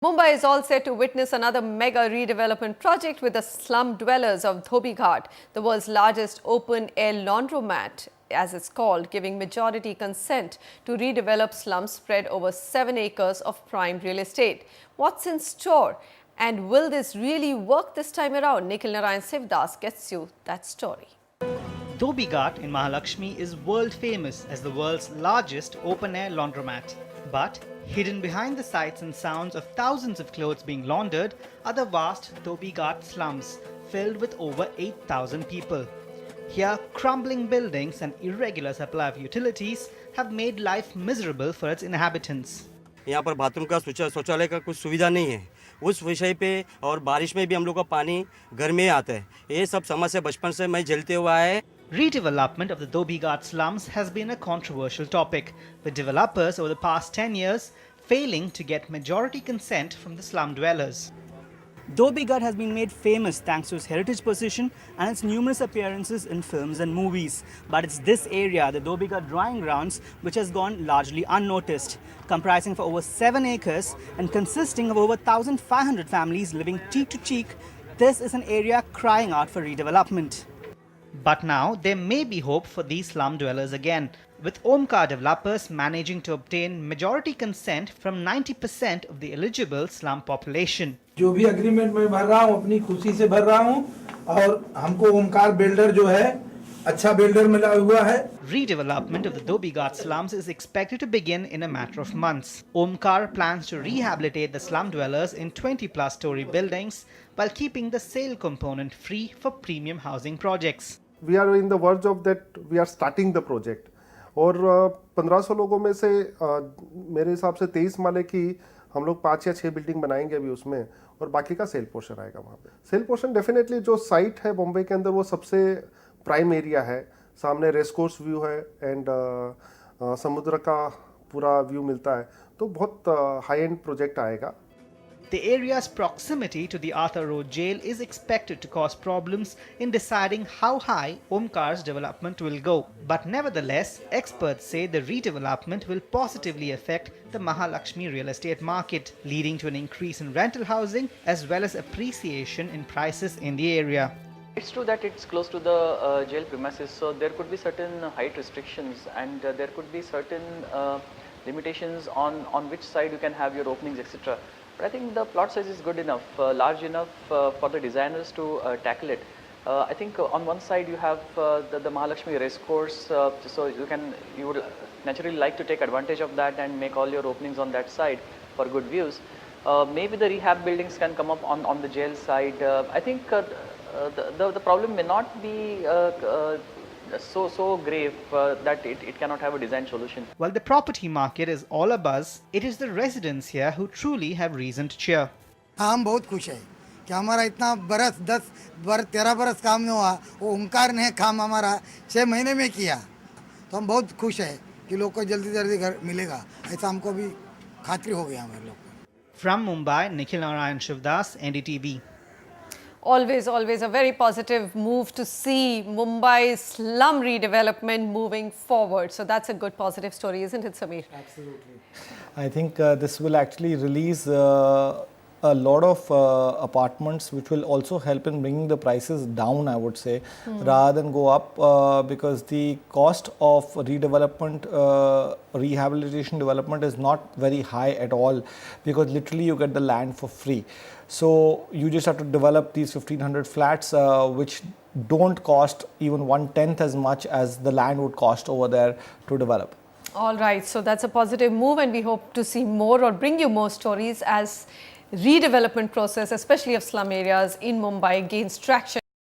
Mumbai is all set to witness another mega redevelopment project with the slum dwellers of Dhobi Ghat, the world's largest open-air laundromat, as it's called, giving majority consent to redevelop slums spread over 7 acres of prime real estate. What's in store? And will this really work this time around? Nikhil Narayan Sivdas gets you that story. Dhobi Ghat in Mahalakshmi is world famous as the world's largest open-air laundromat. But hidden behind the sights and sounds of thousands of clothes being laundered are the vast Dhobi Ghat slums, filled with over 8,000 people. Here, crumbling buildings and irregular supply of utilities have made life miserable for its inhabitants. यहाँ पर bathroom का शौचालय का कुछ सुविधा नहीं है उस विषय पे और बारिश में भी हम लोग का पानी घर में आता है ये सब समस्या बचपन से मैं झेलते हुआ है Redevelopment of the Dhobi Ghat slums has been a controversial topic, with developers over the past 10 years failing to get majority consent from the slum dwellers. Dhobi Ghat has been made famous thanks to its heritage position and its numerous appearances in films and movies. But it's this area, the Dhobi Ghat drawing grounds, which has gone largely unnoticed, comprising for over 7 acres and consisting of over 1,500 families living cheek to cheek. This is an area crying out for redevelopment. But now there may be hope for these slum dwellers again, with Omkar developers managing to obtain majority consent from 90% of the eligible slum population. जो भी agreement मैं भर रहा हूँ अपनी खुशी से भर रहा हूँ और हमको ओमकार बिल्डर जो है अच्छा बिल्डर मिला हुआ है. Redevelopment of the Dhobi Ghat slums is expected to begin in a matter of months. Omkar plans to rehabilitate the slum dwellers in 20-plus story buildings while keeping the sale component free for premium housing projects. We are in the verge of that. We are starting the project. और 1500 लोगों में से मेरे हिसाब से 23 माले की हम लोग 5 या 6 बिल्डिंग बनाएंगे अभी उसमें और बाकी का सेल पोर्शन आएगा वहाँ पे. सेल पोर्शन डेफिनेटली जो साइट है बॉम्बे के अंदर वो सबसे प्राइम एरिया है. सामने रेस कोर्स व्यू है एंड समुद्र का पूरा व्यू मिलता है तो बहुत हाई एंड प्रोजेक्ट आएगा. The area's proximity to the Arthur Road jail is expected to cause problems in deciding how high Omkar's development will go. But nevertheless, experts say the redevelopment will positively affect the Mahalakshmi real estate market, leading to an increase in rental housing as well as appreciation in prices in the area. It's true that it's close to the jail premises, so there could be certain height restrictions and there could be certain limitations on which side you can have your openings, etc. But I think the plot size is good enough, large enough for the designers to tackle it. I think on one side you have the Mahalakshmi race course, so you would naturally like to take advantage of that and make all your openings on that side for good views. Maybe the rehab buildings can come up on the jail side. I think the problem may not be so grave that it cannot have a design solution. While the property market is all abuzz, it is the residents here who truly have reason to cheer. हम बहुत खुश हैं कि हमारा इतना बरस 13 बरस काम नहीं हुआ वो ओमकार ने काम हमारा 6 महीने में किया तो हम बहुत खुश हैं कि लोग को जल्दी जल्दी घर मिलेगा ऐसा हमको भी खातिर हो गया हमारे लोग को. From Mumbai, Nikhil Narayan Sivdas, NDTV. Always a very positive move to see Mumbai's slum redevelopment moving forward. So that's a good positive story, isn't it, Sameer? Absolutely. I think this will actually release a lot of apartments, which will also help in bringing the prices down, I would say, rather than go up, because the cost of redevelopment, rehabilitation development is not very high at all, because literally you get the land for free. So you just have to develop these 1,500 flats, which don't cost even 1/10 as much as the land would cost over there to develop. All right, so that's a positive move, and we hope to see more or bring you more stories as redevelopment process, especially of slum areas in Mumbai, gains traction.